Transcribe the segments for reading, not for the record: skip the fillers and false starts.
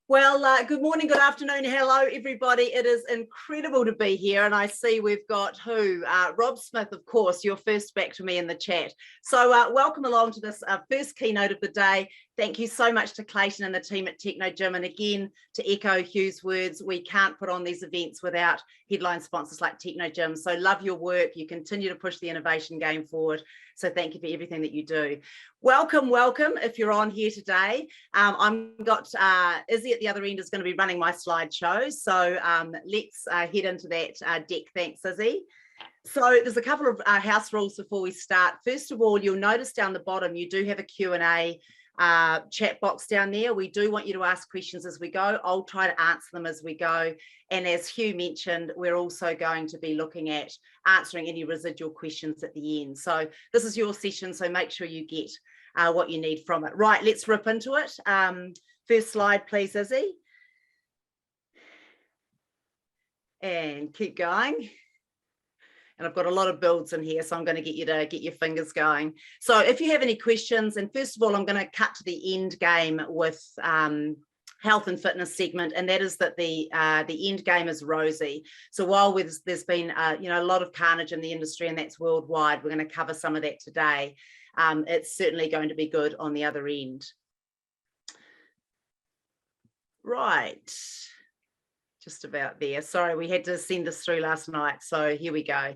Well, good morning, good afternoon, hello everybody. It is incredible to be here, and I see we've got Rob Smith, of course, you're first back to me in the chat. So welcome along to this first keynote of the day. Thank you so much to Clayton and the team at Techno Gym, and again, to echo Hugh's words, we can't put on these events without headline sponsors like Techno Gym. So love your work, you continue to push the innovation game forward. So thank you for everything that you do. Welcome, welcome if you're on here today. I've got Izzy at the other end is going to be running my slideshow. So let's head into that deck. Thanks, Izzy. So there's a couple of house rules before we start. First of all, you'll notice down the bottom, you do have a Q&A chat box down there. We do want you to ask questions as we go. I'll try to answer them as we go. And as Hugh mentioned, we're also going to be looking at answering any residual questions at the end. So this is your session, so make sure you get what you need from it. Right, let's rip into it. First slide, please, Izzy. And keep going. And I've got a lot of builds in here, so I'm going to get you to get your fingers going. So if you have any questions, and first of all, I'm going to cut to the end game with health and fitness segment, and that is that the end game is rosy. So while there's been a lot of carnage in the industry, and that's worldwide, we're going to cover some of that today. It's certainly going to be good on the other end. Right. Just about there. Sorry, we had to send this through last night. So here we go.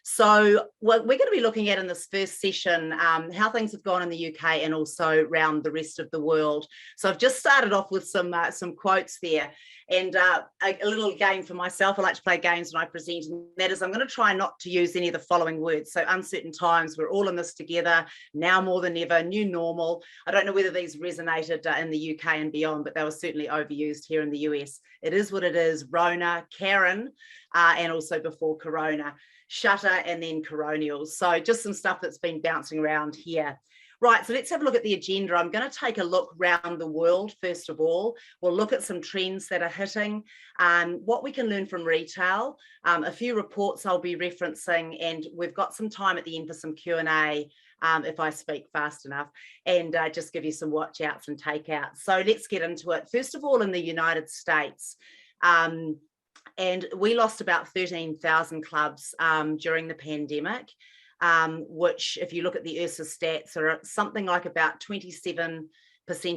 So what we're going to be looking at in this first session, how things have gone in the UK and also around the rest of the world. So I've just started off with some quotes there, and a little game for myself. I like to play games when I present, and that is I'm going to try not to use any of the following words. So uncertain times, we're all in this together, now more than ever, new normal. I don't know whether these resonated in the UK and beyond, but they were certainly overused here in the US. It is what it is, Rona, Karen, and also before Corona, Shutter, and then Coronials. So just some stuff that's been bouncing around here. Right, so let's have a look at the agenda. I'm going to take a look around the world, first of all. We'll look at some trends that are hitting, what we can learn from retail, a few reports I'll be referencing, and we've got some time at the end for some Q&A if I speak fast enough, and just give you some watch outs and takeouts. So let's get into it. First of all, in the United States, and we lost about 13,000 clubs during the pandemic. Which, if you look at the URSA stats, are something like about 27%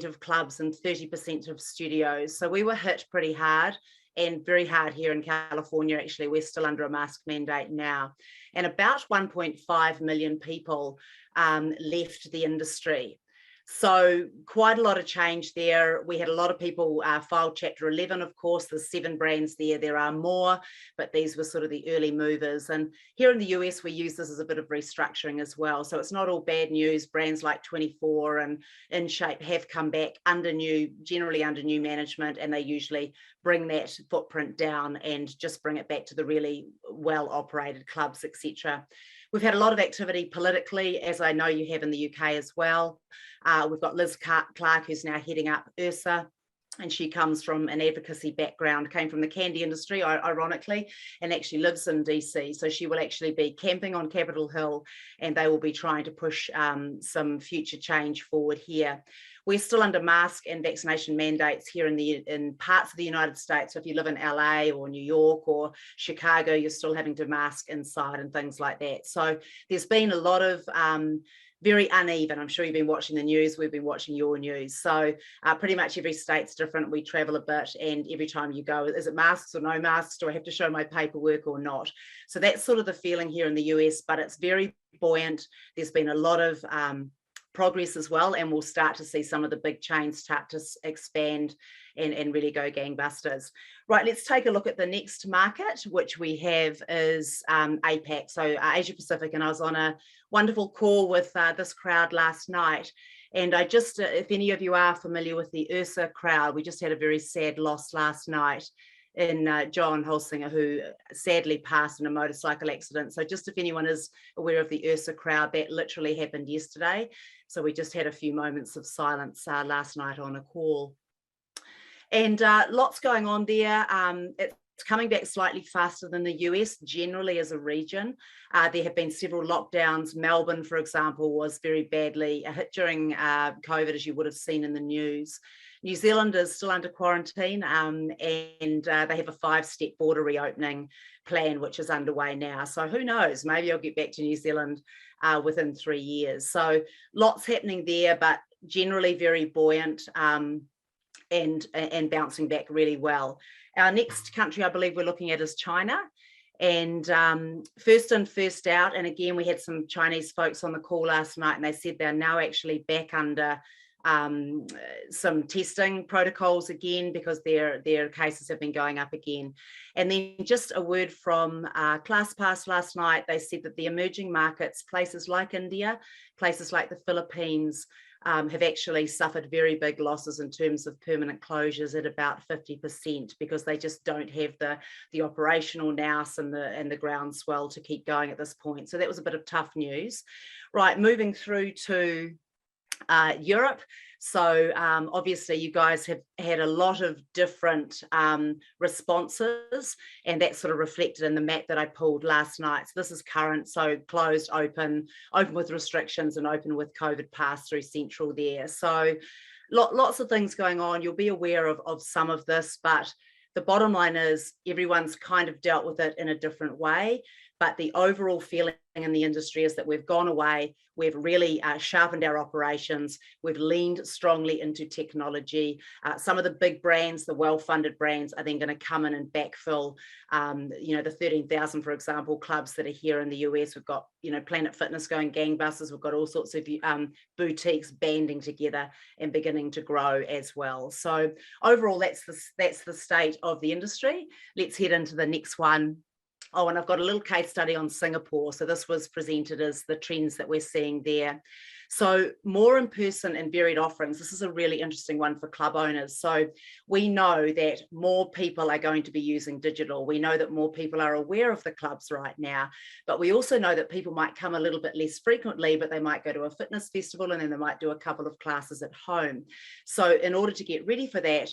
of clubs and 30% of studios. So we were hit pretty hard, and very hard here in California. Actually, we're still under a mask mandate now. And about 1.5 million people left the industry. So quite a lot of change there. We had a lot of people file Chapter 11, of course. There's 7 brands there. There are more, but these were sort of the early movers. And here in the US, we use this as a bit of restructuring as well. So it's not all bad news. Brands like 24 and InShape have come back generally under new management, and they usually bring that footprint down and just bring it back to the really well-operated clubs, etc. We've had a lot of activity politically, as I know you have in the UK as well. We've got Liz Clark, who's now heading up URSA, and she comes from an advocacy background, came from the candy industry, ironically, and actually lives in DC. So she will actually be camping on Capitol Hill, and they will be trying to push some future change forward here. We're still under mask and vaccination mandates here in parts of the United States. So if you live in LA or New York or Chicago, you're still having to mask inside and things like that. So there's been a lot of very uneven. I'm sure you've been watching the news. We've been watching your news. So pretty much every state's different. We travel a bit, and every time you go, is it masks or no masks? Do I have to show my paperwork or not? So that's sort of the feeling here in the US, but it's very buoyant. There's been a lot of progress as well, and we'll start to see some of the big chains start to expand and really go gangbusters. Right, let's take a look at the next market, which we have is APAC, so Asia Pacific, and I was on a wonderful call with this crowd last night, and I just, if any of you are familiar with the URSA crowd, we just had a very sad loss last night in John Holsinger, who sadly passed in a motorcycle accident. So just if anyone is aware of the URSA crowd, that literally happened yesterday. So we just had a few moments of silence last night on a call. And lots going on there. It's coming back slightly faster than the US generally as a region. There have been several lockdowns. Melbourne, for example, was very badly hit during COVID, as you would have seen in the news. New Zealand is still under quarantine, and they have a 5-step border reopening plan, which is underway now. So who knows, maybe I'll get back to New Zealand within 3 years. So lots happening there, but generally very buoyant and bouncing back really well. Our next country I believe we're looking at is China. And first in, first out. And again, we had some Chinese folks on the call last night, and they said they're now actually back under some testing protocols again, because their cases have been going up again. And then just a word from ClassPass last night, they said that the emerging markets, places like India, places like the Philippines, have actually suffered very big losses in terms of permanent closures at about 50%, because they just don't have the operational nous and the groundswell to keep going at this point. So that was a bit of tough news. Right, moving through to Europe. So obviously you guys have had a lot of different responses, and that's sort of reflected in the map that I pulled last night. So this is current, so closed, open with restrictions, and open with COVID pass-through central there. So lots of things going on. You'll be aware of some of this, but the bottom line is everyone's kind of dealt with it in a different way. But the overall feeling in the industry is that we've gone away, we've really sharpened our operations, we've leaned strongly into technology. Some of the big brands, the well-funded brands, are then going to come in and backfill, the 13,000, for example, clubs that are here in the US. We've got, Planet Fitness going gangbusters. We've got all sorts of boutiques banding together and beginning to grow as well. So overall, that's the state of the industry. Let's head into the next one. Oh, and I've got a little case study on Singapore. So this was presented as the trends that we're seeing there. So more in-person and varied offerings. This is a really interesting one for club owners. So we know that more people are going to be using digital. We know that more people are aware of the clubs right now, but we also know that people might come a little bit less frequently, but they might go to a fitness festival, and then they might do a couple of classes at home. So in order to get ready for that,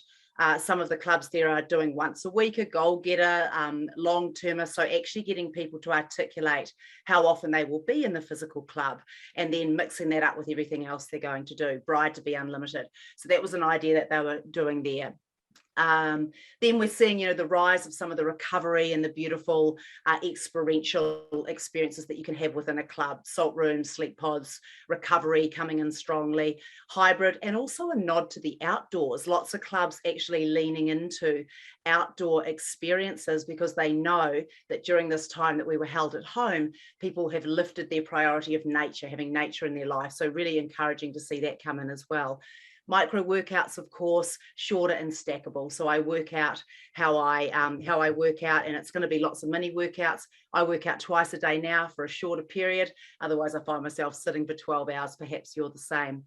some of the clubs there are doing once a week, a goal-getter, long-termer, so actually getting people to articulate how often they will be in the physical club, and then mixing that up with everything else they're going to do, Bride to be Unlimited. So that was an idea that they were doing there. Then we're seeing, the rise of some of the recovery and the beautiful experiential experiences that you can have within a club. Salt rooms, sleep pods, recovery coming in strongly, hybrid, and also a nod to the outdoors. Lots of clubs actually leaning into outdoor experiences, because they know that during this time that we were held at home, people have lifted their priority of nature, having nature in their life. So really encouraging to see that come in as well. Micro workouts, of course, shorter and stackable. So I work out how I work out, and it's going to be lots of mini workouts. I work out twice a day now for a shorter period. Otherwise, I find myself sitting for 12 hours. Perhaps you're the same.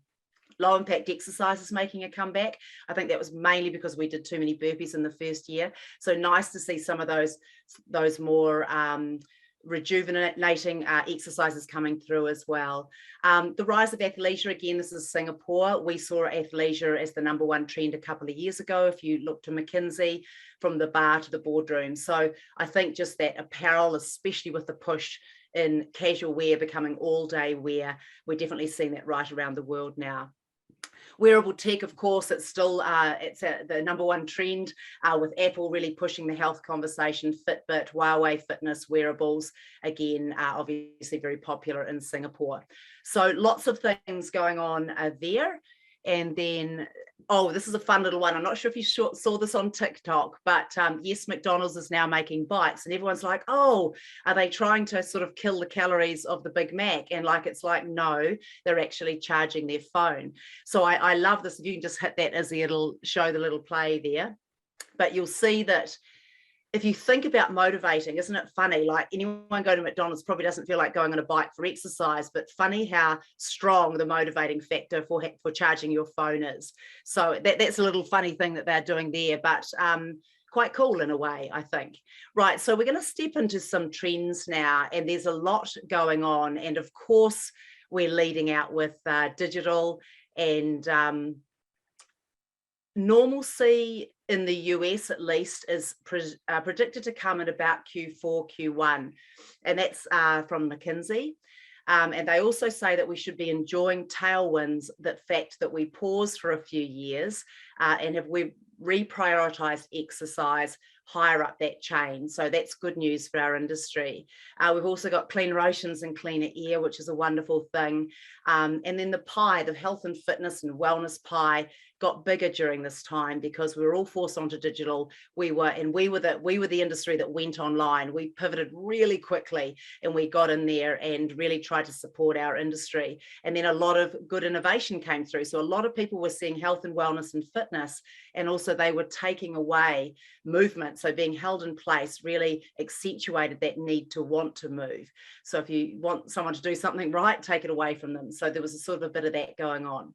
Low impact exercises making a comeback. I think that was mainly because we did too many burpees in the first year. So nice to see some of those more rejuvenating exercises coming through as well. The rise of athleisure, again, this is Singapore. We saw athleisure as the #1 trend a couple of years ago, if you look to McKinsey, from the bar to the boardroom. So I think just that apparel, especially with the push in casual wear becoming all-day wear, we're definitely seeing that right around the world now. Wearable tech, of course, it's still the #1 trend, with Apple really pushing the health conversation. Fitbit, Huawei fitness wearables, again, obviously very popular in Singapore. So lots of things going on there. And then, oh, this is a fun little one. I'm not sure if you saw this on TikTok, but yes, McDonald's is now making bites, and everyone's like, oh, are they trying to sort of kill the calories of the Big Mac? And it's like, no, they're actually charging their phone. So I love this. If you can just hit that, Izzy, it'll show the little play there. But you'll see that if you think about motivating, isn't it funny? Like, anyone going to McDonald's probably doesn't feel like going on a bike for exercise, but funny how strong the motivating factor for charging your phone is. So that's a little funny thing that they're doing there, but quite cool in a way, I think. Right, so we're going to step into some trends now, and there's a lot going on. And of course, we're leading out with digital, and normalcy in the US at least is predicted to come at about Q4, Q1, and that's from McKinsey. And they also say that we should be enjoying tailwinds, that fact that we paused for a few years and we've reprioritized exercise higher up that chain. So that's good news for our industry. We've also got cleaner oceans and cleaner air, which is a wonderful thing. And then the pie, the health and fitness and wellness pie, got bigger during this time because we were all forced onto digital. We were the industry that went online. We pivoted really quickly and we got in there and really tried to support our industry. And then a lot of good innovation came through. So a lot of people were seeing health and wellness and fitness, and also they were taking away movement. So being held in place really accentuated that need to want to move. So if you want someone to do something right, take it away from them. So there was a sort of a bit of that going on.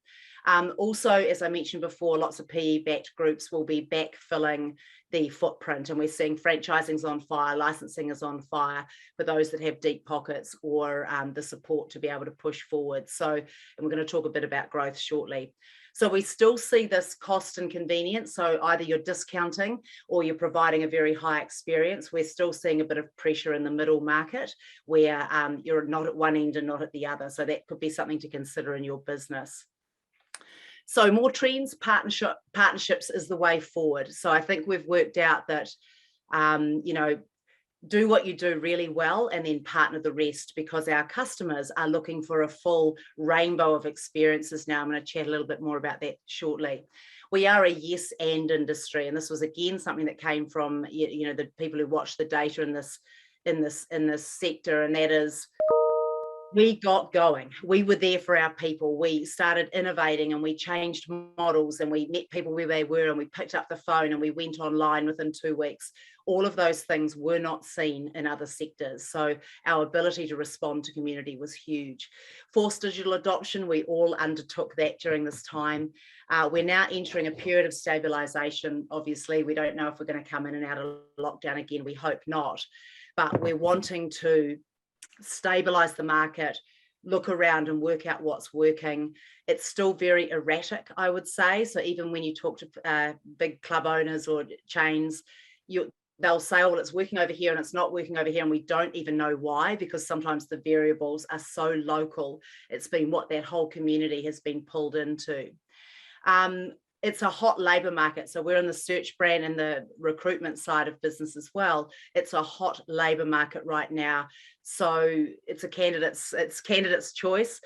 Also, as I mentioned before, lots of PE-backed groups will be backfilling the footprint, and we're seeing franchising's on fire, licensing is on fire for those that have deep pockets or the support to be able to push forward. So, and we're going to talk a bit about growth shortly. So we still see this cost and convenience. So either you're discounting or you're providing a very high experience. We're still seeing a bit of pressure in the middle market where you're not at one end and not at the other. So that could be something to consider in your business. So more trends, partnerships is the way forward. So I think we've worked out that, do what you do really well and then partner the rest, because our customers are looking for a full rainbow of experiences now. I'm going to chat a little bit more about that shortly. We are a yes and industry, and this was again something that came from the people who watch the data in this sector, and that is, we got going. We were there for our people. We started innovating and we changed models and we met people where they were and we picked up the phone and we went online within 2 weeks. All of those things were not seen in other sectors. So our ability to respond to community was huge. Forced digital adoption, we all undertook that during this time. We're now entering a period of stabilization. Obviously, we don't know if we're going to come in and out of lockdown again. We hope not. But we're wanting to stabilize the market, look around and work out what's working. It's still very erratic, I would say. So even when you talk to big club owners or chains, they'll say, oh, well, it's working over here and it's not working over here, and we don't even know why, because sometimes the variables are so local. It's been what that whole community has been pulled into. It's a hot labour market. So we're in the search brand and the recruitment side of business as well. It's a hot labour market right now. So it's candidate's choice.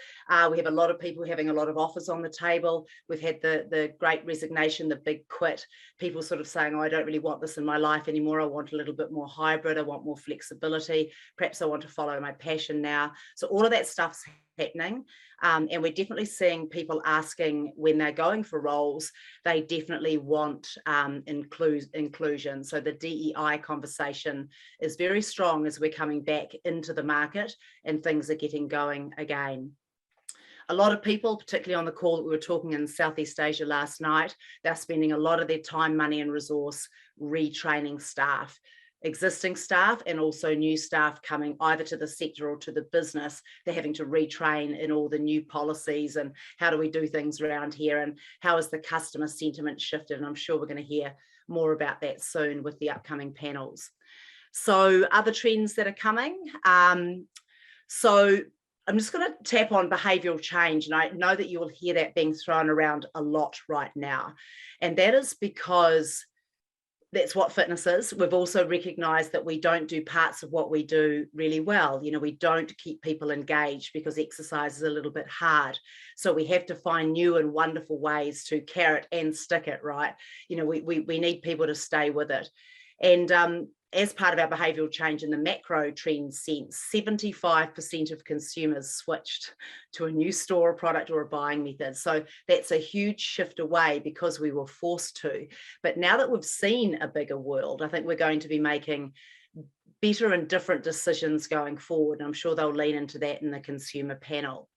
We have a lot of people having a lot of offers on the table. We've had the great resignation, the big quit, people sort of saying, oh, I don't really want this in my life anymore. I want a little bit more hybrid. I want more flexibility. Perhaps I want to follow my passion now. So all of that stuff's happening. And we're definitely seeing people asking when they're going for roles, they definitely want inclusion. So the DEI conversation is very strong as we're coming back into the market and things are getting going again. A lot of people, particularly on the call that we were talking in Southeast Asia last night, they're spending a lot of their time, money and resource retraining staff. Existing staff and also new staff coming either to the sector or to the business. They're having to retrain in all the new policies and how do we do things around here and how has the customer sentiment shifted. And I'm sure we're going to hear more about that soon with the upcoming panels. So other trends that are coming. So I'm just going to tap on behavioural change. And I know that you will hear that being thrown around a lot right now. And that is because that's what fitness is. We've also recognised that we don't do parts of what we do really well. We don't keep people engaged because exercise is a little bit hard. So we have to find new and wonderful ways to carrot and stick it, right? We need people to stay with it. And as part of our behavioural change in the macro trend sense, 75% of consumers switched to a new store product or a buying method. So that's a huge shift away because we were forced to. But now that we've seen a bigger world, I think we're going to be making better and different decisions going forward. And I'm sure they'll lean into that in the consumer panel.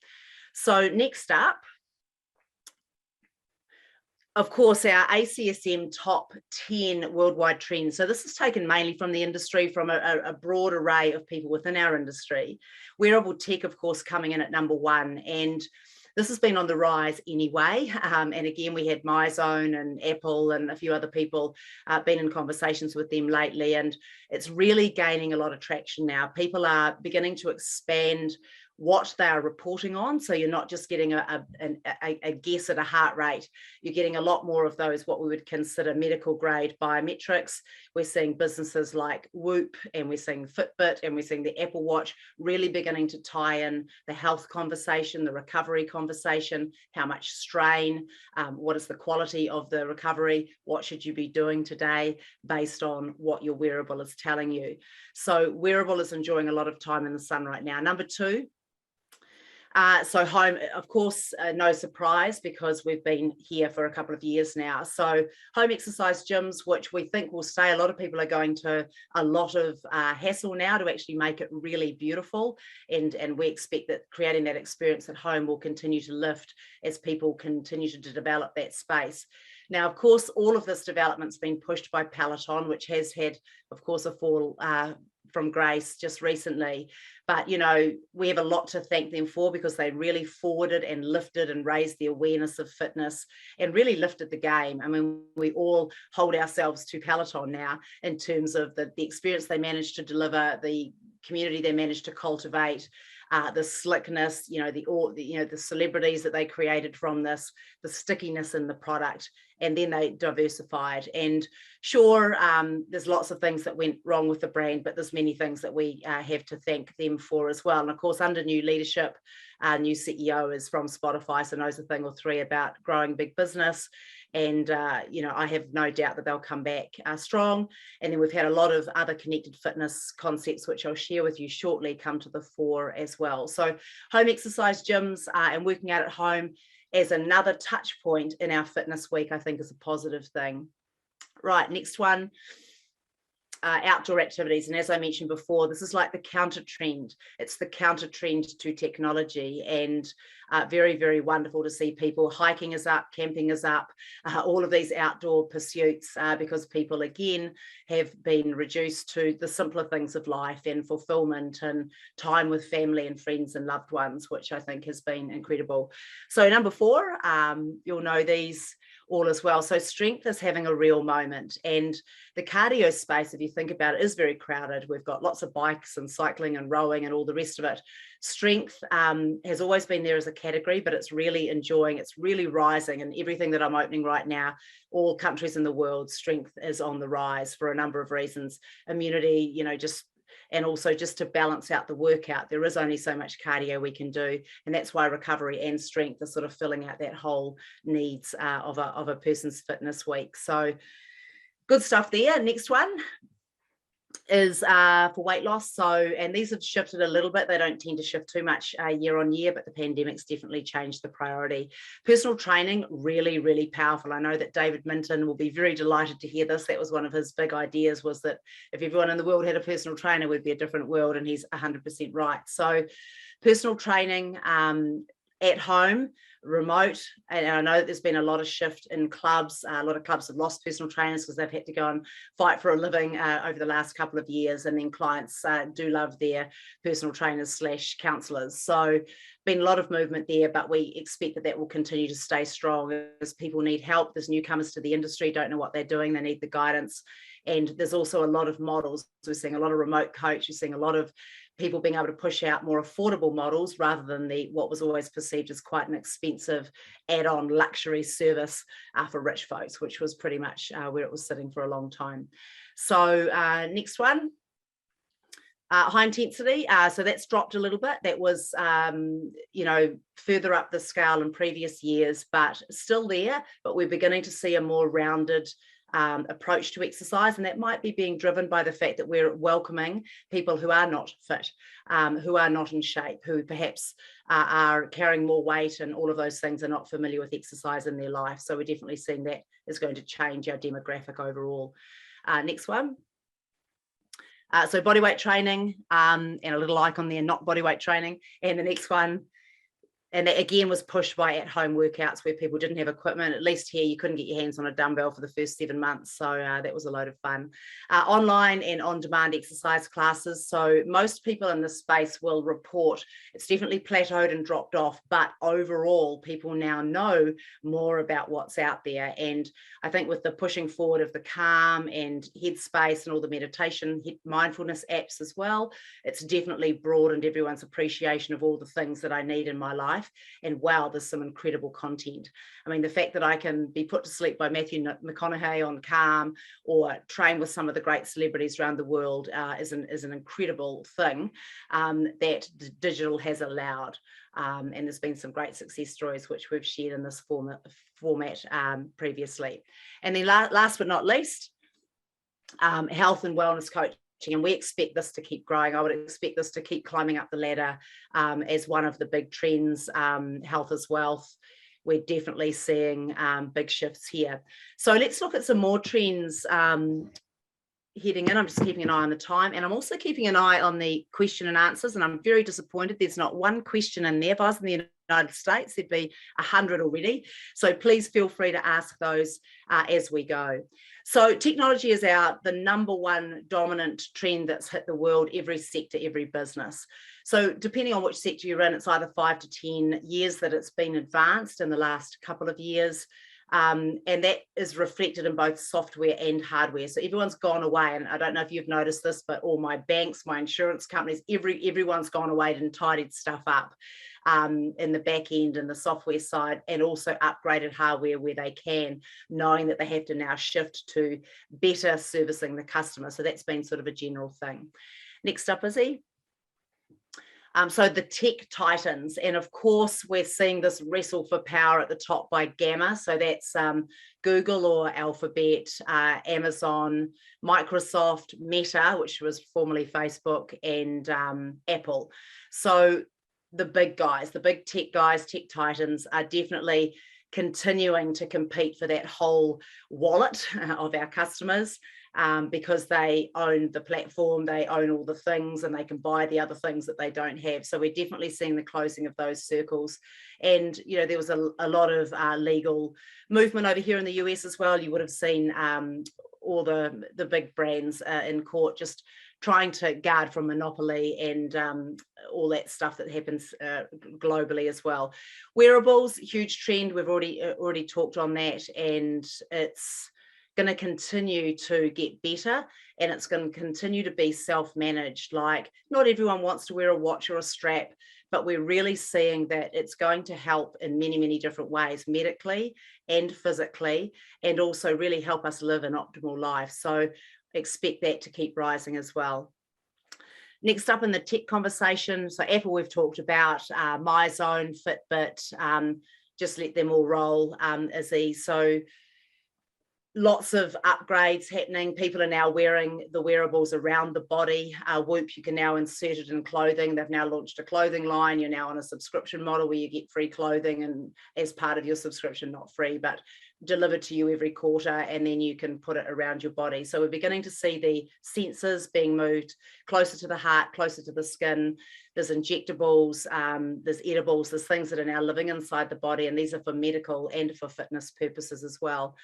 So next up, of course, our ACSM top 10 worldwide trends. So this is taken mainly from the industry, from a broad array of people within our industry. Wearable tech, of course, coming in at number 1. And this has been on the rise anyway. And again, we had MyZone and Apple and a few other people been in conversations with them lately. And it's really gaining a lot of traction now. People are beginning to expand what they are reporting on. So you're not just getting a guess at a heart rate. You're getting a lot more of those, what we would consider medical grade biometrics. We're seeing businesses like Whoop, and we're seeing Fitbit, and we're seeing the Apple Watch really beginning to tie in the health conversation, the recovery conversation, how much strain, what is the quality of the recovery, what should you be doing today based on what your wearable is telling you. So wearable is enjoying a lot of time in the sun right now. Number two, so home, of course, no surprise, because we've been here for a couple of years now. So home exercise gyms, which we think will stay. A lot of people are going to a lot of hassle now to actually make it really beautiful. And we expect that creating that experience at home will continue to lift as people continue to develop that space. Now, of course, all of this development's been pushed by Peloton, which has had, of course, a fall from grace just recently. But, you know, we have a lot to thank them for, because they really forwarded and lifted and raised the awareness of fitness and really lifted the game. I mean, we all hold ourselves to Peloton now in terms of the experience they managed to deliver, the community they managed to cultivate, the slickness, you know, the celebrities that they created from this, the stickiness in the product, and then they diversified. And sure, there's lots of things that went wrong with the brand, but there's many things that we have to thank them for as well. And of course, under new leadership, new CEO is from Spotify, so knows a thing or three about growing big business. And, you know, I have no doubt that they'll come back strong. And then we've had a lot of other connected fitness concepts, which I'll share with you shortly, come to the fore as well. So home exercise gyms and working out at home as another touch point in our fitness week, I think is a positive thing. Right, next one. Outdoor activities. And as I mentioned before, this is like the counter trend. It's the counter trend to technology, and very, very wonderful to see people. Hiking is up, camping is up, all of these outdoor pursuits, because people again have been reduced to the simpler things of life and fulfillment and time with family and friends and loved ones, which I think has been incredible. So number four, you'll know these all as well. So strength is having a real moment, and the cardio space, if you think about it, is very crowded. We've got lots of bikes and cycling and rowing and all the rest of it. Strength has always been there as a category, but it's really rising, and everything that I'm opening right now, all countries in the world, strength is on the rise for a number of reasons. Immunity, you know, and also just to balance out the workout. There is only so much cardio we can do, and that's why recovery and strength are sort of filling out that whole needs of a person's fitness week. So good stuff there. Next one is for weight loss. So, and these have shifted a little bit. They don't tend to shift too much year on year, but the pandemic's definitely changed the priority. Personal training, really, really powerful. I know that David Minton will be very delighted to hear this. That was one of his big ideas, was that if everyone in the world had a personal trainer, we'd be a different world, and he's 100% right. So personal training at home, remote, and I know that there's been a lot of shift in clubs. A lot of clubs have lost personal trainers because they've had to go and fight for a living over the last couple of years, and then clients do love their personal trainers / counsellors. So been a lot of movement there, but we expect that that will continue to stay strong as people need help. There's newcomers to the industry, don't know what they're doing, they need the guidance. And there's also a lot of models. We're seeing a lot of remote coach, we're seeing a lot of people being able to push out more affordable models rather than what was always perceived as quite an expensive add-on luxury service for rich folks, which was pretty much where it was sitting for a long time. So next one. High intensity, so that's dropped a little bit. That was, you know, further up the scale in previous years, but still there. But we're beginning to see a more rounded approach to exercise, and that might be being driven by the fact that we're welcoming people who are not fit, who are not in shape, who perhaps are carrying more weight, and all of those things, are not familiar with exercise in their life. So we're definitely seeing that is going to change our demographic overall. Next one. So bodyweight training, and a little icon there, not bodyweight training. And the next one, And that again was pushed by at-home workouts where people didn't have equipment. At least here, you couldn't get your hands on a dumbbell for the first 7 months. So that was a load of fun. Online and on-demand exercise classes. So most people in this space will report it's definitely plateaued and dropped off, but overall, people now know more about what's out there. And I think with the pushing forward of the Calm and Headspace and all the meditation, mindfulness apps as well, it's definitely broadened everyone's appreciation of all the things that I need in my life. And wow, there's some incredible content. I mean, the fact that I can be put to sleep by Matthew McConaughey on Calm or train with some of the great celebrities around the world is an incredible thing that digital has allowed. And there's been some great success stories which we've shared in this format previously. And then last but not least, health and wellness coaching. And we expect this to keep growing. I would expect this to keep climbing up the ladder as one of the big trends. Health is wealth. We're definitely seeing big shifts here. So let's look at some more trends heading in. I'm just keeping an eye on the time, and I'm also keeping an eye on the question and answers, and I'm very disappointed there's not one question in there. If I was in the United States, there'd be 100 already. So please feel free to ask those as we go. So technology is the number one dominant trend that's hit the world, every sector, every business. So depending on which sector you're in, it's either 5 to 10 years that it's been advanced in the last couple of years. And that is reflected in both software and hardware. So everyone's gone away, and I don't know if you've noticed this, but all my banks, my insurance companies, everyone's gone away and tidied stuff up in the back end and the software side, and also upgraded hardware where they can, knowing that they have to now shift to better servicing the customer. So that's been sort of a general thing. Next up, Izzy. So the tech titans, and of course we're seeing this wrestle for power at the top by Gamma. So that's Google or Alphabet, Amazon, Microsoft, Meta, which was formerly Facebook, and Apple. So the big guys, the big tech guys, tech titans are definitely continuing to compete for that whole wallet of our customers. Because they own the platform, they own all the things, and they can buy the other things that they don't have. So we're definitely seeing the closing of those circles. And, you know, there was a lot of legal movement over here in the US as well. You would have seen all the big brands in court just trying to guard from monopoly and all that stuff that happens globally as well. Wearables, huge trend. We've already talked on that, and it's going to continue to get better, and it's going to continue to be self-managed. Like, not everyone wants to wear a watch or a strap, but we're really seeing that it's going to help in many, many different ways, medically and physically, and also really help us live an optimal life. So expect that to keep rising as well. Next up in the tech conversation, so Apple we've talked about, MyZone, Fitbit, just let them all roll, Izzy. So lots of upgrades happening. People are now wearing the wearables around the body. Whoop, you can now insert it in clothing. They've now launched a clothing line. You're now on a subscription model where you get free clothing, and as part of your subscription, not free, but delivered to you every quarter, and then you can put it around your body. So we're beginning to see the sensors being moved closer to the heart, closer to the skin. There's injectables, there's edibles, there's things that are now living inside the body, and these are for medical and for fitness purposes as well.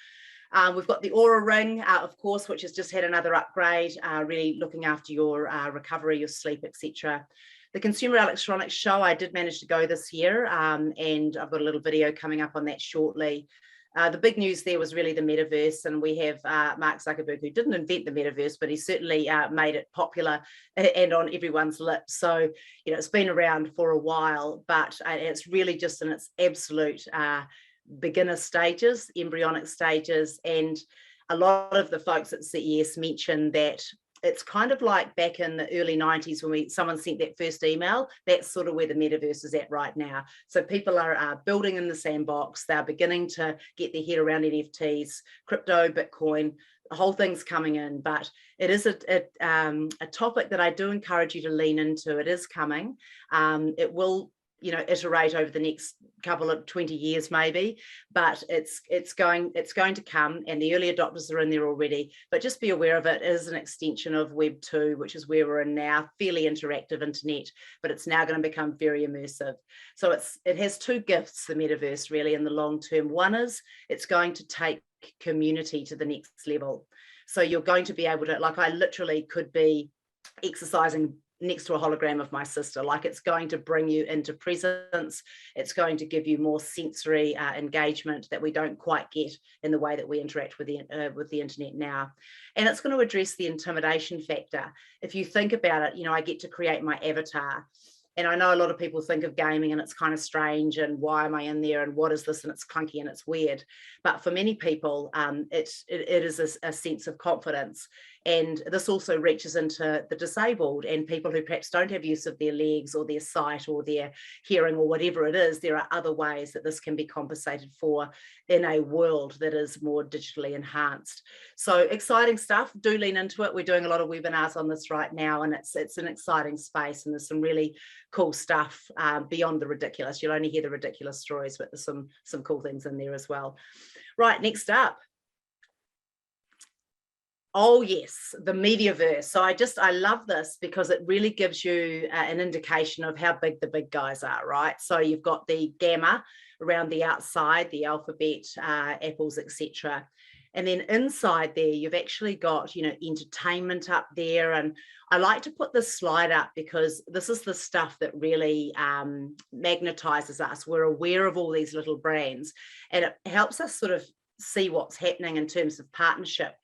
We've got the Aura Ring, of course, which has just had another upgrade, really looking after your recovery, your sleep, etc. The Consumer Electronics Show, I did manage to go this year, and I've got a little video coming up on that shortly. The big news there was really the metaverse, and we have Mark Zuckerberg, who didn't invent the metaverse, but he certainly made it popular and on everyone's lips. So, you know, it's been around for a while, but it's really just in its absolute beginner stages, embryonic stages. And a lot of the folks at CES mentioned that it's kind of like back in the early 90s when someone sent that first email. That's sort of where the metaverse is at right now. So people are building in the sandbox. They're beginning to get their head around NFTs, crypto, Bitcoin. The whole thing's coming in, but it is a topic that I do encourage you to lean into. It is coming. It will iterate over the next couple of 20 years maybe, but it's going to come, and the early adopters are in there already. But just be aware of it. It is an extension of Web 2, which is where we're in now, fairly interactive internet, but it's now going to become very immersive. So it has two gifts, the metaverse, really, in the long term. One is it's going to take community to the next level. So you're going to be able to, like, I literally could be exercising next to a hologram of my sister. Like, it's going to bring you into presence. It's going to give you more sensory engagement that we don't quite get in the way that we interact with the internet now. And it's going to address the intimidation factor. If you think about it, I get to create my avatar. And I know a lot of people think of gaming and it's kind of strange, and why am I in there, and what is this, and it's clunky and it's weird. But for many people, it is a sense of confidence. And this also reaches into the disabled and people who perhaps don't have use of their legs or their sight or their hearing or whatever it is. There are other ways that this can be compensated for in a world that is more digitally enhanced. So exciting stuff. Do lean into it. We're doing a lot of webinars on this right now, and it's an exciting space, and there's some really cool stuff beyond the ridiculous. You'll only hear the ridiculous stories, but there's some cool things in there as well. Right, next up. Oh yes, the Mediaverse. So I love this because it really gives you an indication of how big the big guys are, right? So you've got the gamma around the outside, the alphabet, apples, etc. And then inside there, you've actually got, entertainment up there. And I like to put this slide up because this is the stuff that really magnetizes us. We're aware of all these little brands, and it helps us sort of see what's happening in terms of partnership.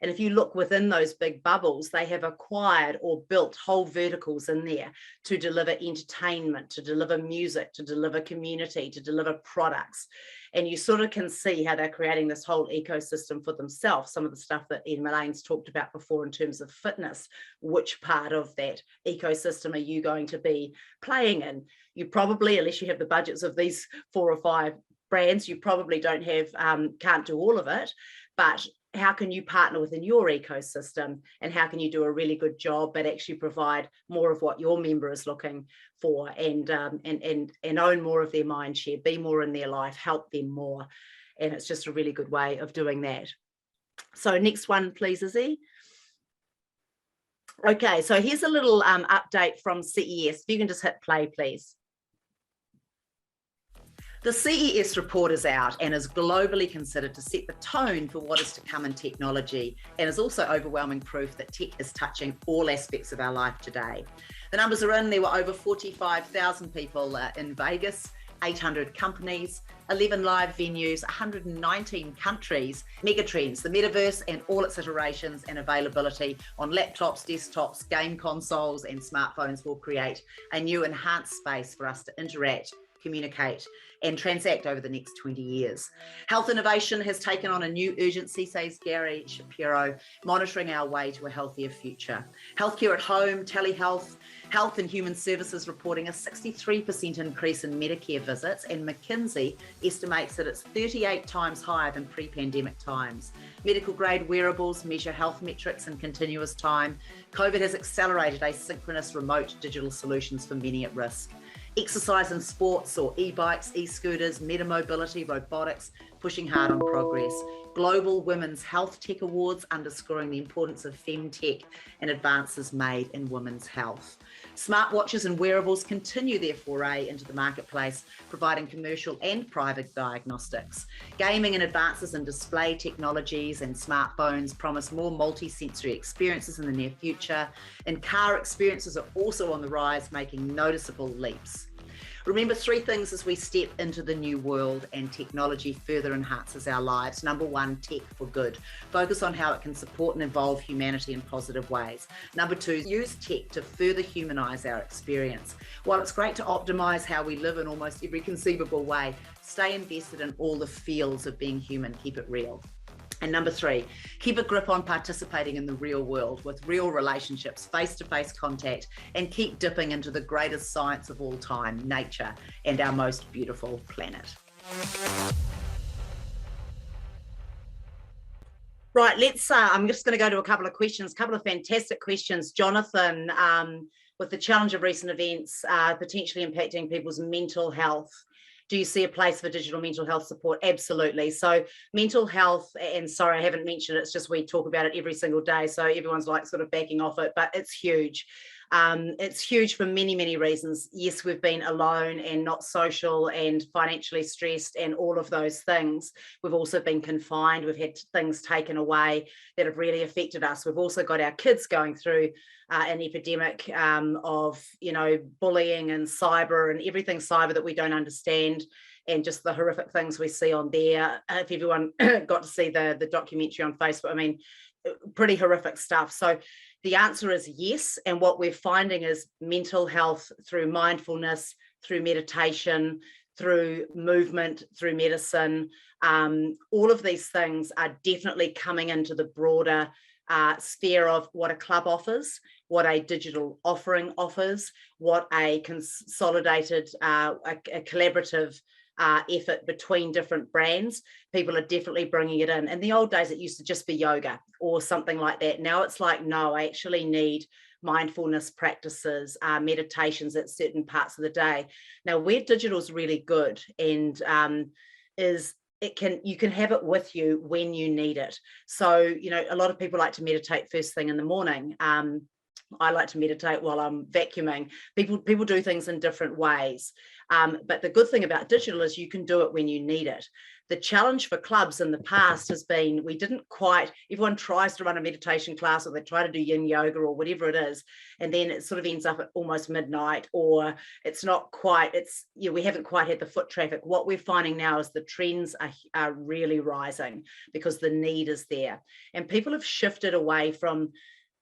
And if you look within those big bubbles, they have acquired or built whole verticals in there to deliver entertainment, to deliver music, to deliver community, to deliver products. And you sort of can see how they're creating this whole ecosystem for themselves. Some of the stuff that Ian Mullane's talked about before in terms of fitness, which part of that ecosystem are you going to be playing in? You probably, unless you have the budgets of these 4 or 5 brands, you probably don't have, can't do all of it, but how can you partner within your ecosystem, and how can you do a really good job but actually provide more of what your member is looking for, and own more of their mind share, be more in their life, help them more. And it's just a really good way of doing that. So next one, please, Izzy. Okay, so here's a little update from CES. If you can just hit play, please. The CES report is out and is globally considered to set the tone for what is to come in technology, and is also overwhelming proof that tech is touching all aspects of our life today. The numbers are in. There were over 45,000 people in Vegas, 800 companies, 11 live venues, 119 countries. Megatrends, the metaverse and all its iterations and availability on laptops, desktops, game consoles and smartphones will create a new enhanced space for us to interact, communicate and transact over the next 20 years. Health innovation has taken on a new urgency, says Gary Shapiro, monitoring our way to a healthier future. Healthcare at home, telehealth, Health and Human Services reporting a 63% increase in Medicare visits, and McKinsey estimates that it's 38 times higher than pre-pandemic times. Medical grade wearables measure health metrics in continuous time. COVID has accelerated asynchronous remote digital solutions for many at risk. Exercise and sports, or e-bikes, e-scooters, meta-mobility, robotics, pushing hard on progress. Global Women's Health Tech Awards underscoring the importance of femtech and advances made in women's health. Smartwatches and wearables continue their foray into the marketplace, providing commercial and private diagnostics. Gaming and advances in display technologies and smartphones promise more multi-sensory experiences in the near future, and car experiences are also on the rise, making noticeable leaps. Remember 3 things as we step into the new world and technology further enhances our lives. Number 1, tech for good. Focus on how it can support and involve humanity in positive ways. Number 2, use tech to further humanize our experience. While it's great to optimize how we live in almost every conceivable way, stay invested in all the fields of being human. Keep it real. And number 3, keep a grip on participating in the real world with real relationships, face-to-face contact, and keep dipping into the greatest science of all time, nature, and our most beautiful planet. Right, I'm just going to go to a couple of questions, a couple of fantastic questions. Jonathan with the challenge of recent events potentially impacting people's mental health, do you see a place for digital mental health support? Absolutely. So mental health, and sorry, I haven't mentioned it, it's just we talk about it every single day, so everyone's like sort of backing off it, but it's huge. It's huge for many, many reasons. Yes, we've been alone and not social and financially stressed and all of those things. We've also been confined. We've had things taken away that have really affected us. We've also got our kids going through an epidemic of, bullying and cyber and everything cyber that we don't understand, and just the horrific things we see on there. If everyone got to see the documentary on Facebook, I mean, pretty horrific stuff. So the answer is yes. And what we're finding is mental health through mindfulness, through meditation, through movement, through medicine, all of these things are definitely coming into the broader sphere of what a club offers, what a digital offering offers, what a consolidated, a collaborative effort between different brands. People are definitely bringing it in. In the old days, it used to just be yoga or something like that. Now it's like, no, I actually need mindfulness practices, meditations at certain parts of the day. Now, where digital is really good and you can have it with you when you need it. So, a lot of people like to meditate first thing in the morning. I like to meditate while I'm vacuuming. People do things in different ways. But the good thing about digital is you can do it when you need it. The challenge for clubs in the past has been everyone tries to run a meditation class, or they try to do yin yoga or whatever it is, and then it sort of ends up at almost midnight, or it's not quite, we haven't quite had the foot traffic. What we're finding now is the trends are really rising because the need is there. And people have shifted away from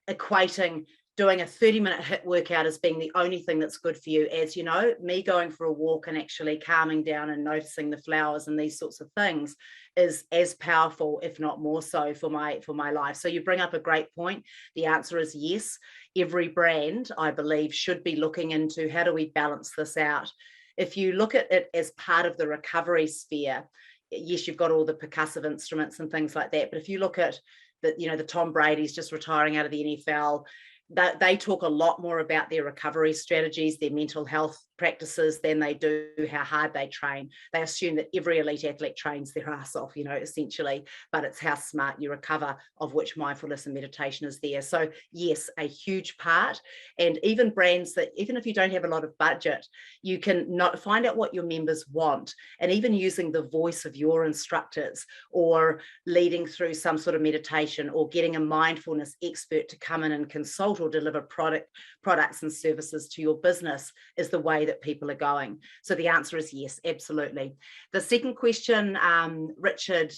equating doing a 30-minute HIIT workout as being the only thing that's good for you. As you know, me going for a walk and actually calming down and noticing the flowers and these sorts of things is as powerful, if not more so, for my life. So you bring up a great point. The answer is yes. Every brand, I believe, should be looking into how do we balance this out. If you look at it as part of the recovery sphere, yes, you've got all the percussive instruments and things like that. But if you look at the Tom Brady's just retiring out of the NFL, that they talk a lot more about their recovery strategies, their mental health practices, than they do how hard they train. They assume that every elite athlete trains their ass off, essentially, but it's how smart you recover, of which mindfulness and meditation is there. So yes, a huge part. And even brands that, even if you don't have a lot of budget, you can find out what your members want, and even using the voice of your instructors, or leading through some sort of meditation, or getting a mindfulness expert to come in and consult or deliver products and services to your business is the way that people are going. So the answer is yes, absolutely. The second question, Richard,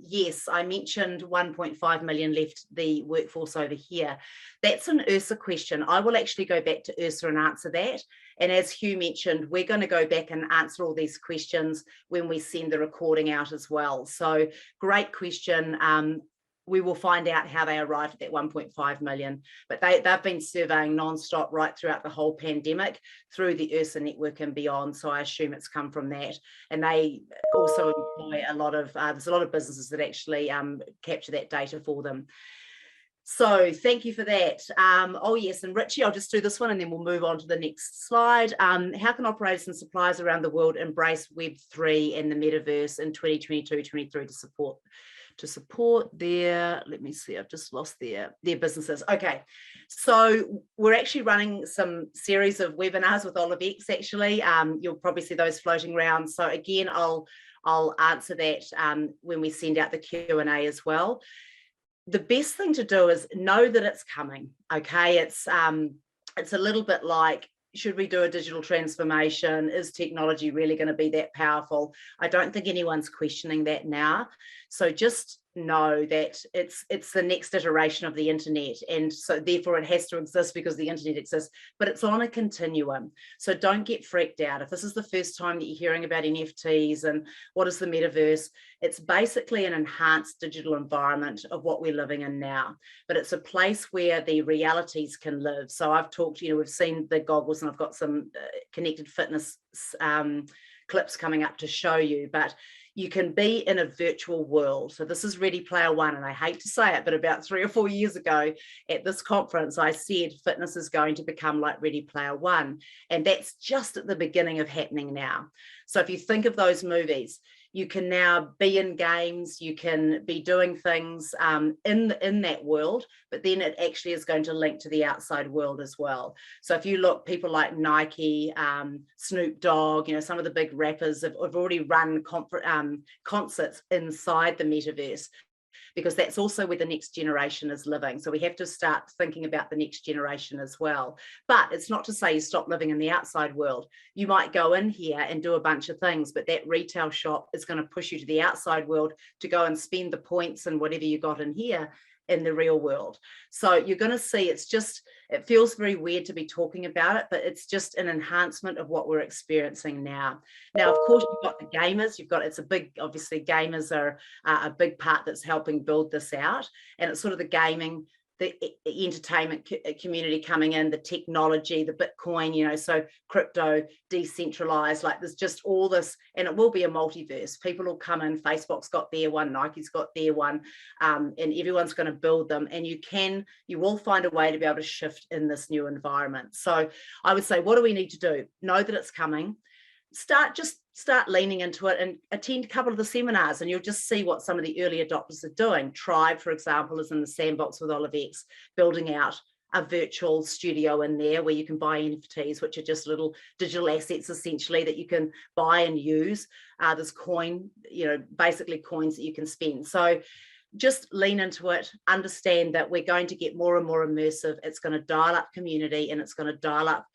yes, I mentioned 1.5 million left the workforce over here. That's an URSA question. I will actually go back to URSA and answer that. And as Hugh mentioned, we're going to go back and answer all these questions when we send the recording out as well. So great question. We will find out how they arrived at that 1.5 million, but they've been surveying nonstop right throughout the whole pandemic through the URSA network and beyond. So I assume it's come from that. And they also employ there's a lot of businesses that actually capture that data for them. So thank you for that. Oh yes, and Richie, I'll just do this one and then we'll move on to the next slide. How can operators and suppliers around the world embrace Web3 and the metaverse in 2022-23 to support their, let me see, I've just lost their businesses. Okay, so we're actually running some series of webinars with Olivex actually. You'll probably see those floating around. So again, I'll answer that when we send out the Q&A as well. The best thing to do is know that it's coming, okay? It's a little bit like, should we do a digital transformation? Is technology really going to be that powerful? I don't think anyone's questioning that now. So just know that it's the next iteration of the internet, and so therefore it has to exist because the internet exists, but it's on a continuum. So don't get freaked out. If this is the first time that you're hearing about NFTs and what is the metaverse, it's basically an enhanced digital environment of what we're living in now, but it's a place where the realities can live. So I've talked, we've seen the goggles, and I've got some connected fitness clips coming up to show you, but you can be in a virtual world. So this is Ready Player One, and I hate to say it, but about 3 or 4 years ago at this conference, I said fitness is going to become like Ready Player One, and that's just at the beginning of happening now. So if you think of those movies, you can now be in games, you can be doing things in that world, but then it actually is going to link to the outside world as well. So if you look, people like Nike, Snoop Dogg, some of the big rappers have already run concerts inside the metaverse, because that's also where the next generation is living. So we have to start thinking about the next generation as well. But it's not to say you stop living in the outside world. You might go in here and do a bunch of things, but that retail shop is going to push you to the outside world to go and spend the points and whatever you got in here in the real world. So you're going to see, it feels very weird to be talking about it, but it's just an enhancement of what we're experiencing now. Now, of course, you've got the gamers, obviously gamers are a big part that's helping build this out. And it's sort of the gaming, the entertainment community coming in, the technology, the Bitcoin, so crypto, decentralized, like there's just all this, and it will be a multiverse. People will come in, Facebook's got their one, Nike's got their one, and everyone's going to build them, and you will find a way to be able to shift in this new environment. So I would say, what do we need to do? Know that it's coming. Start leaning into it and attend a couple of the seminars, and you'll just see what some of the early adopters are doing. Tribe, for example, is in the sandbox with Olive X, building out a virtual studio in there where you can buy NFTs, which are just little digital assets essentially that you can buy and use. There's basically coins that you can spend. So just lean into it, understand that we're going to get more and more immersive. It's going to dial up community, and it's going to dial up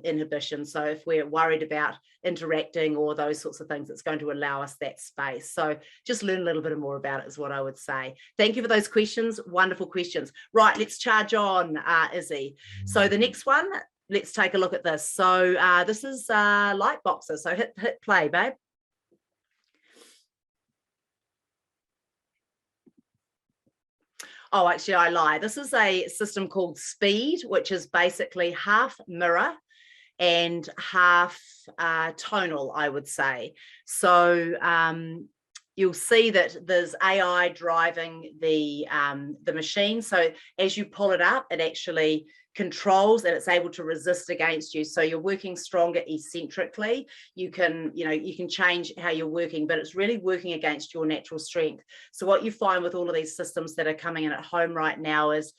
inhibition. So if we're worried about interacting or those sorts of things, it's going to allow us that space. So just learn a little bit more about it is what I would say. Thank you for those questions. Wonderful questions. Right, let's charge on, Izzy. So the next one, let's take a look at this. So this is Lightboxer. So hit play, babe. Oh, actually, I lie. This is a system called Speed, which is basically half mirror and half tonal, I would say. So you'll see that there's AI driving the machine. So as you pull it up, it actually controls and it's able to resist against you. So you're working stronger eccentrically. You can change how you're working, but it's really working against your natural strength. So what you find with all of these systems that are coming in at home right now is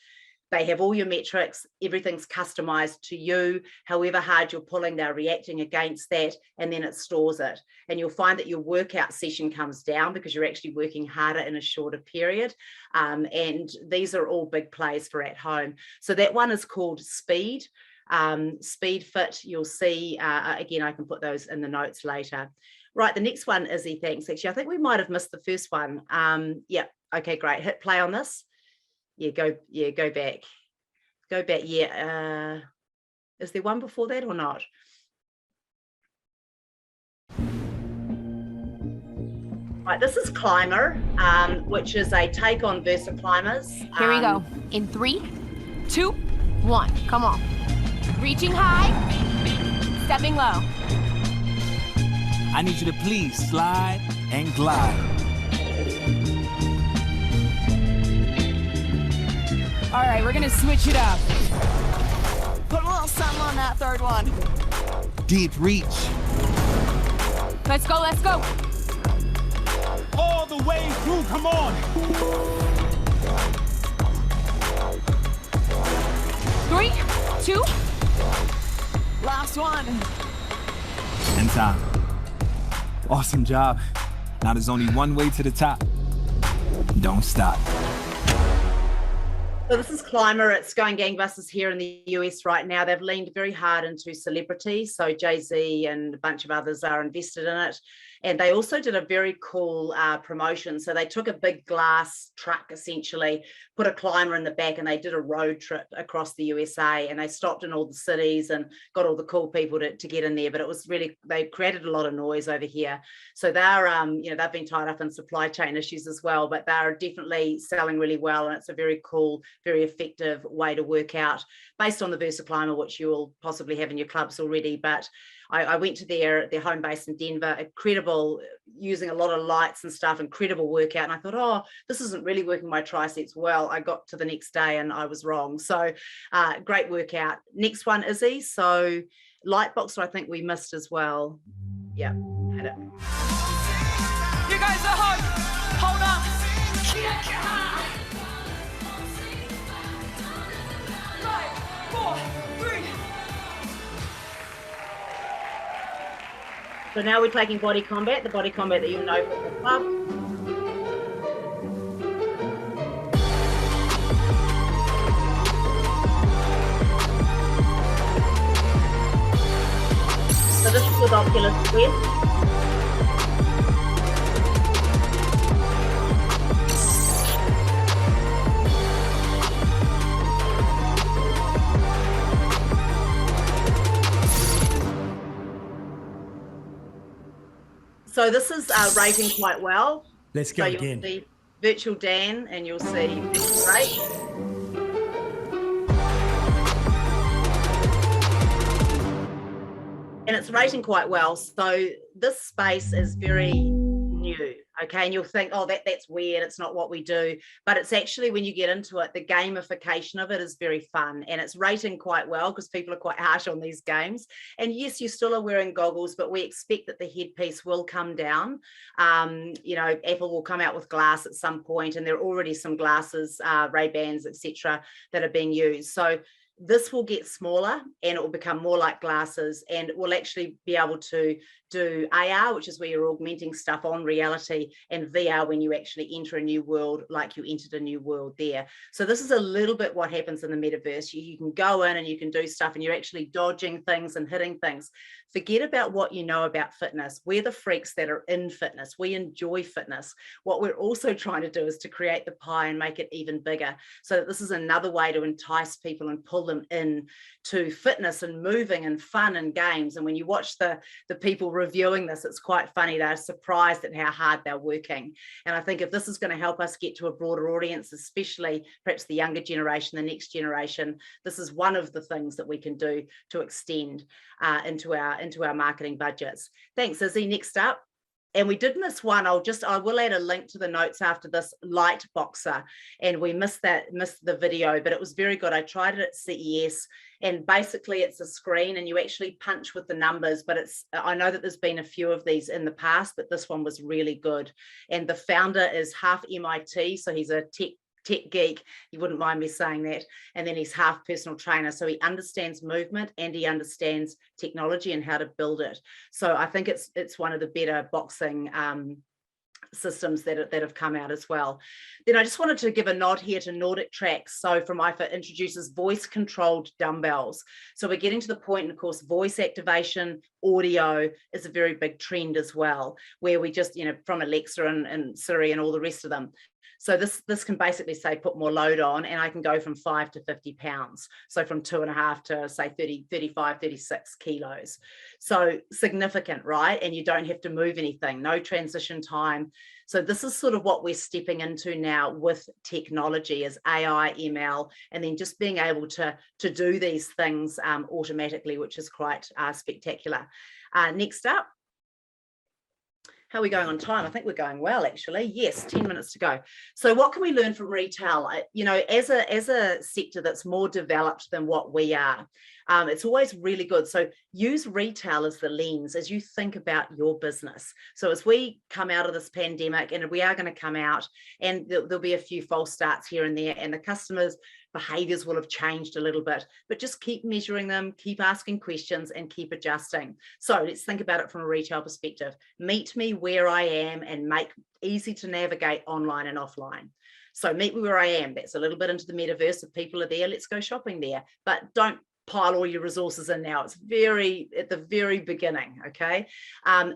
they have all your metrics, everything's customized to you. However hard you're pulling, they're reacting against that, and then it stores it. And you'll find that your workout session comes down because you're actually working harder in a shorter period. And these are all big plays for at home. So that one is called Speed. Speed Fit, you'll see, again, I can put those in the notes later. Right, the next one, Izzy, thanks. Actually, I think we might have missed the first one. Yeah, okay, great. Hit play on this. Go back. Yeah. Is there one before that or not? Right, this is Climber, which is a take on Versa Climbers. Here we go. In 3, 2, 1. Come on. Reaching high, stepping low. I need you to please slide and glide. All right, we're gonna switch it up. Put a little something on that third one. Deep reach. Let's go, let's go. All the way through, come on. 3, 2. Last one. And time. Awesome job. Now there's only one way to the top. Don't stop. So this is Climber. It's going gangbusters here in the US right now. They've leaned very hard into celebrity. So Jay-Z and a bunch of others are invested in it. And they also did a very cool promotion. So they took a big glass truck, essentially, put a climber in the back, and they did a road trip across the USA. And they stopped in all the cities and got all the cool people to get in there. But it was really, they created a lot of noise over here. So they're, they've been tied up in supply chain issues as well, but they're definitely selling really well. And it's a very cool, very effective way to work out based on the Versa Climber, which you'll possibly have in your clubs already. But I went to their home base in Denver, incredible, using a lot of lights and stuff, incredible workout. And I thought, oh, this isn't really working my triceps well. I got to the next day and I was wrong. So great workout. Next one, Izzy. So light boxer, I think we missed as well. Yeah, had it. You guys are hard. Hold on. 5, 4, 3. So now we're taking body combat, the body combat that you know from the club. So this is with Oculus Quest. So this is rating quite well. Let's go so again. You'll see Virtual Dan and you'll see Virtual Ray. And it's rating quite well. So this space is very new, okay? And you'll think, oh, that's weird. It's not what we do. But it's actually, when you get into it, the gamification of it is very fun. And it's rating quite well because people are quite harsh on these games. And yes, you still are wearing goggles, but we expect that the headpiece will come down. You know, Apple will come out with glass at some point, and there are already some glasses, Ray-Bans, etc., that are being used. So this will get smaller and it will become more like glasses, and we'll actually be able to do AR, which is where you're augmenting stuff on reality, and VR when you actually enter a new world, like you entered a new world there. So this is a little bit what happens in the metaverse. You can go in and you can do stuff and you're actually dodging things and hitting things. Forget about what you know about fitness. We're the freaks that are in fitness. We enjoy fitness. What we're also trying to do is to create the pie and make it even bigger, so that this is another way to entice people and pull them in to fitness and moving and fun and games. And when you watch the people reviewing this, it's quite funny. They're surprised at how hard they're working. And I think if this is going to help us get to a broader audience, especially perhaps the younger generation, the next generation, this is one of the things that we can do to extend into our marketing budgets. Thanks, Izzy. Next up. And we did miss one. I will add a link to the notes after this, light boxer. And we missed the video, but it was very good. I tried it at CES, and basically it's a screen and you actually punch with the numbers, but I know that there's been a few of these in the past, but this one was really good. And the founder is half MIT, so he's a tech geek, you wouldn't mind me saying that, and then he's half personal trainer, so he understands movement and he understands technology and how to build it. So I think it's one of the better boxing systems that have come out as well. Then I just wanted to give a nod here to Nordic Tracks. So from IFA introduces voice controlled dumbbells. So we're getting to the point, and of course voice activation, audio is a very big trend as well, where we just, you know, from Alexa and Siri and all the rest of them. So this can basically say put more load on, and I can go from 5 to 50 pounds. So from 2.5 to say 30, 35, 36 kilos. So significant, right? And you don't have to move anything, no transition time. So this is sort of what we're stepping into now with technology, is AI, ML, and then just being able to do these things automatically, which is quite spectacular. Next up. How are we going on time? I think we're going well, actually. Yes, 10 minutes to go. So what can we learn from retail? You know, as a sector that's more developed than what we are, it's always really good. So use retail as the lens as you think about your business. So as we come out of this pandemic, and we are going to come out, and there'll be a few false starts here and there, and the customers' behaviors will have changed a little bit, but just keep measuring them, keep asking questions, and keep adjusting. So let's think about it from a retail perspective. Meet me where I am and make easy to navigate online and offline. So meet me where I am. That's a little bit into the metaverse. If people are there, let's go shopping there, but don't pile all your resources in now. It's at the very beginning, okay?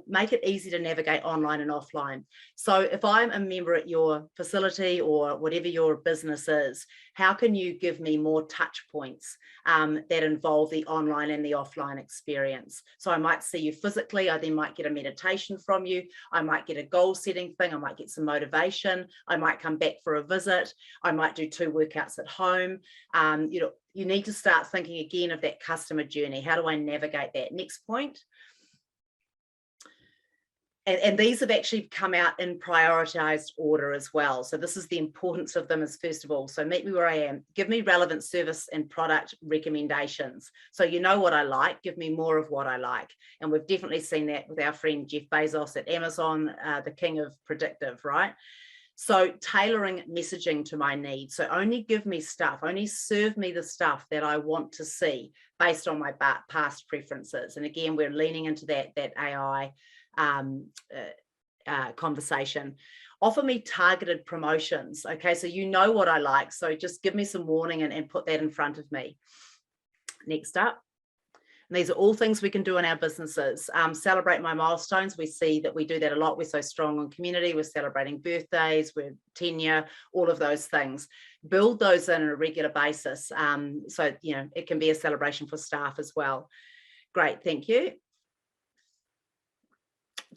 Make it easy to navigate online and offline. So if I'm a member at your facility or whatever your business is, how can you give me more touch points that involve the online and the offline experience? So I might see you physically, I then might get a meditation from you, I might get a goal setting thing, I might get some motivation, I might come back for a visit, I might do 2 workouts at home. You know, you need to start thinking again of that customer journey. How do I navigate that? Next point. And these have actually come out in prioritized order as well. So this is the importance of them is, first of all, so meet me where I am, give me relevant service and product recommendations. So you know what I like, give me more of what I like. And we've definitely seen that with our friend Jeff Bezos at Amazon, the king of predictive, right? So tailoring messaging to my needs. So only give me stuff, only serve me the stuff that I want to see based on my past preferences. And again, we're leaning into that AI conversation. Offer me targeted promotions. Okay, so you know what I like, so just give me some warning and put that in front of me. Next up, and these are all things we can do in our businesses. Celebrate my milestones. We see that we do that a lot. We're so strong on community. We're celebrating birthdays, we're tenure, all of those things. Build those in on a regular basis. So you know, it can be a celebration for staff as well. Great, thank you.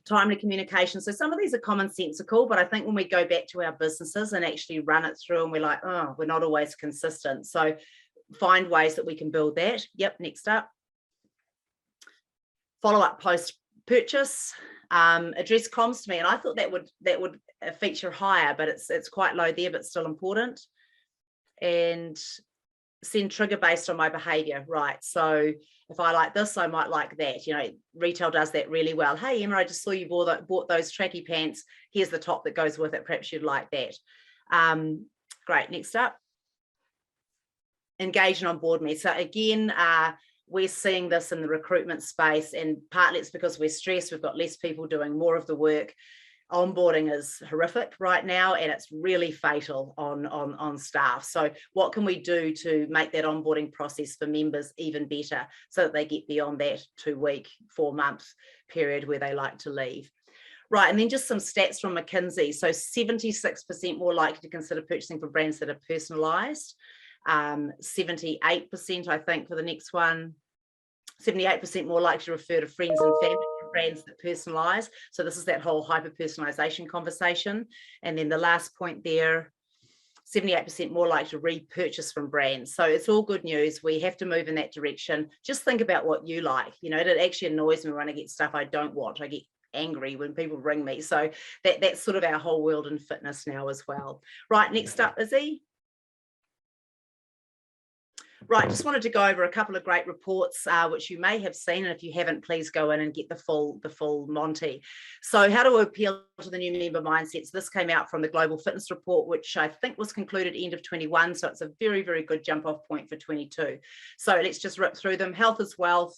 Timely communication. So some of these are commonsensical, but I think when we go back to our businesses and actually run it through and we're like, oh, we're not always consistent. So find ways that we can build that. Yep, next up. Follow up post-purchase. Address comms to me. And I thought that would feature higher, but it's quite low there, but still important. And send trigger based on my behavior, right? So if I like this, I might like that. You know, retail does that really well. Hey, Emma, I just saw you bought those tracky pants. Here's the top that goes with it. Perhaps you'd like that. Great, next up. Engage and onboard me. So again, we're seeing this in the recruitment space, and partly it's because we're stressed. We've got less people doing more of the work. Onboarding is horrific right now, and it's really fatal on staff. So what can we do to make that onboarding process for members even better so that they get beyond that 2-week, 4-month period where they like to leave? Right, and then just some stats from McKinsey. So 76% more likely to consider purchasing for brands that are personalized. 78%, I think, for the next one. 78% more likely to refer to friends and family for brands that personalize. So this is that whole hyper-personalization conversation. And then the last point there, 78% more likely to repurchase from brands. So it's all good news. We have to move in that direction. Just think about what you like. You know, it actually annoys me when I get stuff I don't want. I get angry when people ring me. So that's sort of our whole world in fitness now as well. Right, next up, Izzy. Right, just wanted to go over a couple of great reports, which you may have seen, and if you haven't, please go in and get the full Monty. So how to appeal to the new member mindsets. This came out from the Global Fitness Report, which I think was concluded end of 21. So it's a very, very good jump off point for 22. So let's just rip through them. Health is wealth.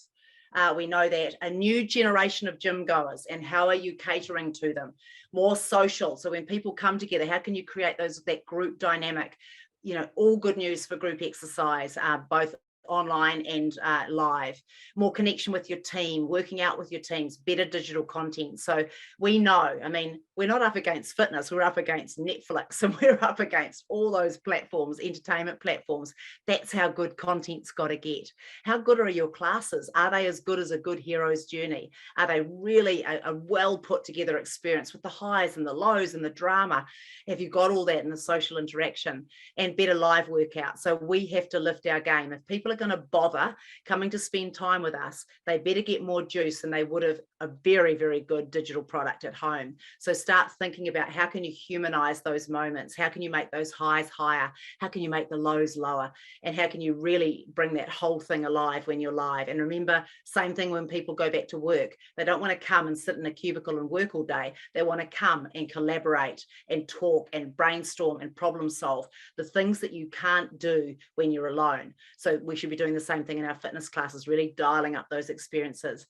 We know that. A new generation of gym goers, and how are you catering to them? More social. So when people come together, how can you create that group dynamic? You know, all good news for group exercise, both online and live. More connection with your team, working out with your teams, better digital content. So we know, I mean, we're not up against fitness, we're up against Netflix, and we're up against all those platforms, entertainment platforms. That's how good content's got to get. How good are your classes? Are they as good as a good hero's journey? Are they really a well put together experience with the highs and the lows and the drama? Have you got all that in the social interaction? And better live workout. So we have to lift our game. If people are going to bother coming to spend time with us, they better get more juice than they would have a very, very good digital product at home. So start thinking about how can you humanize those moments? How can you make those highs higher? How can you make the lows lower? And how can you really bring that whole thing alive when you're live? And remember, same thing when people go back to work. They don't want to come and sit in a cubicle and work all day. They want to come and collaborate and talk and brainstorm and problem solve, the things that you can't do when you're alone. So we should be doing the same thing in our fitness classes, really dialing up those experiences.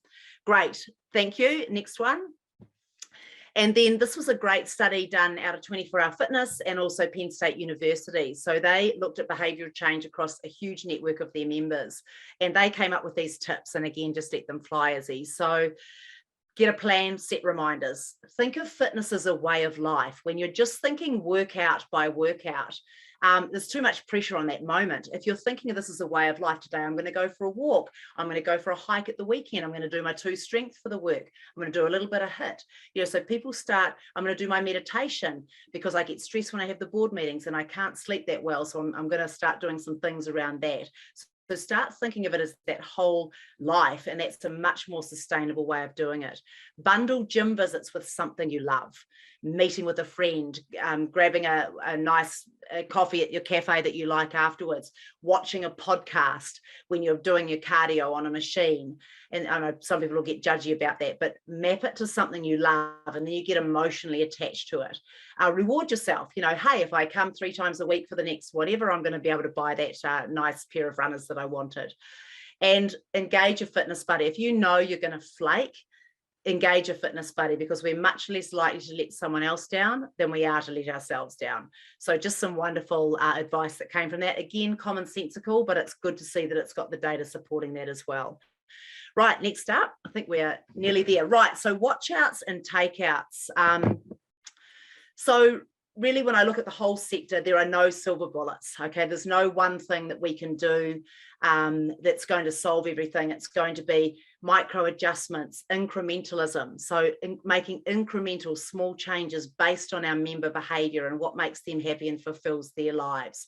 Great, thank you. Next one. And then this was a great study done out of 24-Hour Fitness and also Penn State University. So they looked at behavioural change across a huge network of their members, and they came up with these tips. And again, just let them fly, Izzy. So get a plan, set reminders. Think of fitness as a way of life. When you're just thinking workout by workout, There's too much pressure on that moment. If you're thinking of this as a way of life today, I'm going to go for a walk, I'm going to go for a hike at the weekend, I'm going to do my 2 strength for the work, I'm going to do a little bit of HIIT. So people start, I'm going to do my meditation because I get stressed when I have the board meetings and I can't sleep that well. So I'm going to start doing some things around that. So start thinking of it as that whole life, and that's a much more sustainable way of doing it. Bundle gym visits with something you love, meeting with a friend, grabbing a nice coffee at your cafe that you like afterwards, watching a podcast when you're doing your cardio on a machine. And I know some people will get judgy about that, but map it to something you love and then you get emotionally attached to it. Reward yourself. Hey, if I come 3 times a week for the next whatever, I'm going to be able to buy that nice pair of runners that I wanted. And engage a fitness buddy. If you know you're going to flake, engage a fitness buddy, because we're much less likely to let someone else down than we are to let ourselves down. So just some wonderful advice that came from that. Again, commonsensical, but it's good to see that it's got the data supporting that as well. Right, next up, I think we're nearly there. Right, so watchouts and takeouts. So really, when I look at the whole sector, there are no silver bullets. Okay, there's no one thing that we can do that's going to solve everything. It's going to be micro adjustments, incrementalism. So making incremental small changes based on our member behavior and what makes them happy and fulfills their lives.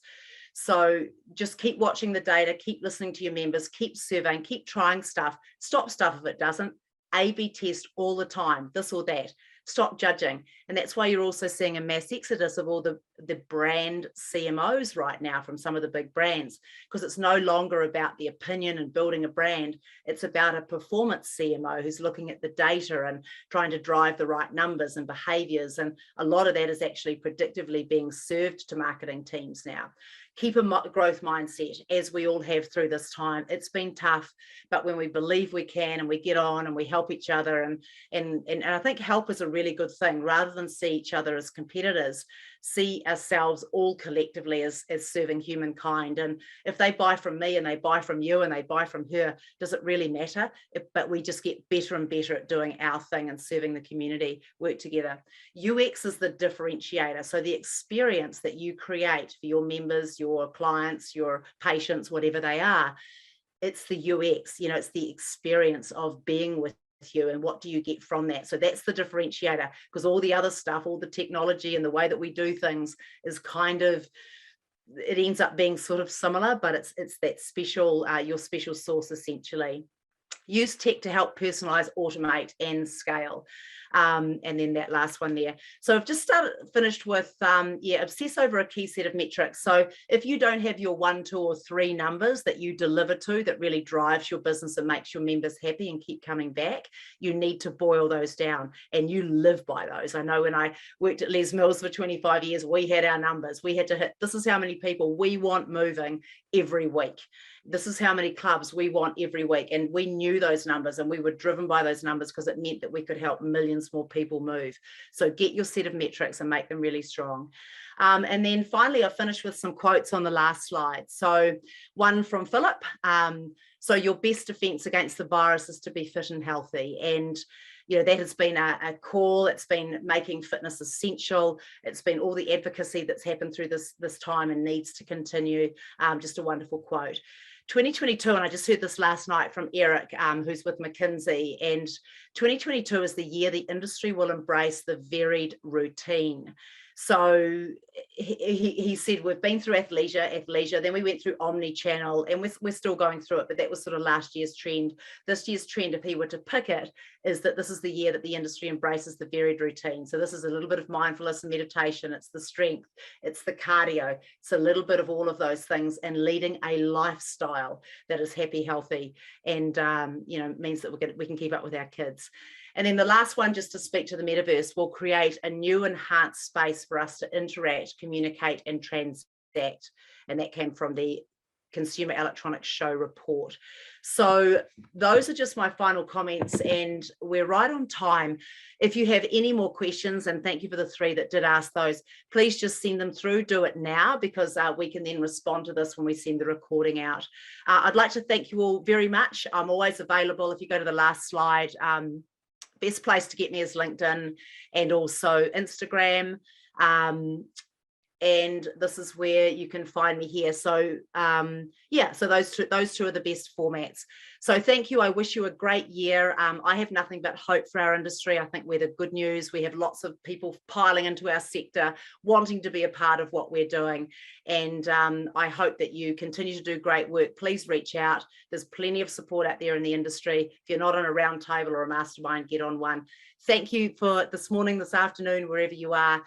So just keep watching the data, keep listening to your members, keep surveying, keep trying stuff, stop stuff if it doesn't, A/B test all the time, this or that. Stop judging. And that's why you're also seeing a mass exodus of all the brand CMOs right now from some of the big brands, because it's no longer about the opinion and building a brand. It's about a performance CMO who's looking at the data and trying to drive the right numbers and behaviors. And a lot of that is actually predictively being served to marketing teams now. Keep a growth mindset, as we all have through this time. It's been tough, but when we believe we can and we get on and we help each other, and I think help is a really good thing, rather than see each other as competitors, see ourselves all collectively as serving humankind. And if they buy from me and they buy from you and they buy from her, does it really matter? But we just get better and better at doing our thing and serving the community, work together. UX is the differentiator. So the experience that you create for your members, your clients, your patients, whatever they are, it's the UX, it's the experience of being with you and what do you get from that. So that's the differentiator, because all the other stuff, all the technology and the way that we do things is kind of, it ends up being sort of similar, but it's that special, your special sauce essentially. Use tech to help personalize, automate and scale. And then that last one there. So I've just finished with, obsess over a key set of metrics. So if you don't have your 1, 2 or 3 numbers that you deliver to that really drives your business and makes your members happy and keep coming back, you need to boil those down, and you live by those. I know when I worked at Les Mills for 25 years, we had our numbers. We had to hit, this is how many people we want moving every week. This is how many clubs we want every week. And we knew those numbers and we were driven by those numbers because it meant that we could help millions more people move. So get your set of metrics and make them really strong. And then finally, I finished with some quotes on the last slide. So one from Philip. So your best defense against the virus is to be fit and healthy. And that has been a call. It's been making fitness essential. It's been all the advocacy that's happened through this time and needs to continue. Just a wonderful quote. 2022, and I just heard this last night from Eric, who's with McKinsey, and 2022 is the year the industry will embrace the varied routine. So he said, we've been through athleisure, then we went through omni-channel, and we're still going through it, but that was sort of last year's trend. This year's trend, if he were to pick it, is that this is the year that the industry embraces the varied routine. So this is a little bit of mindfulness and meditation, it's the strength, it's the cardio, it's a little bit of all of those things, and leading a lifestyle that is happy, healthy, and means that we can keep up with our kids. And then the last one, just to speak to the metaverse, will create a new enhanced space for us to interact, communicate and transact. And that came from the Consumer Electronics Show report. So those are just my final comments, and we're right on time. If you have any more questions, and thank you for the 3 that did ask those, please just send them through. Do it now, because we can then respond to this when we send the recording out. I'd like to thank you all very much. I'm always available. If you go to the last slide, best place to get me is LinkedIn and also Instagram. and this is where you can find me here. So yeah, so those two are the best formats. So thank you. I wish you a great year. I have nothing but hope for our industry. I think we're the good news. We have lots of people piling into our sector, wanting to be a part of what we're doing. And I hope that you continue to do great work. Please reach out. There's plenty of support out there in the industry. If you're not on a round table or a mastermind, get on one. Thank you for this morning, this afternoon, wherever you are.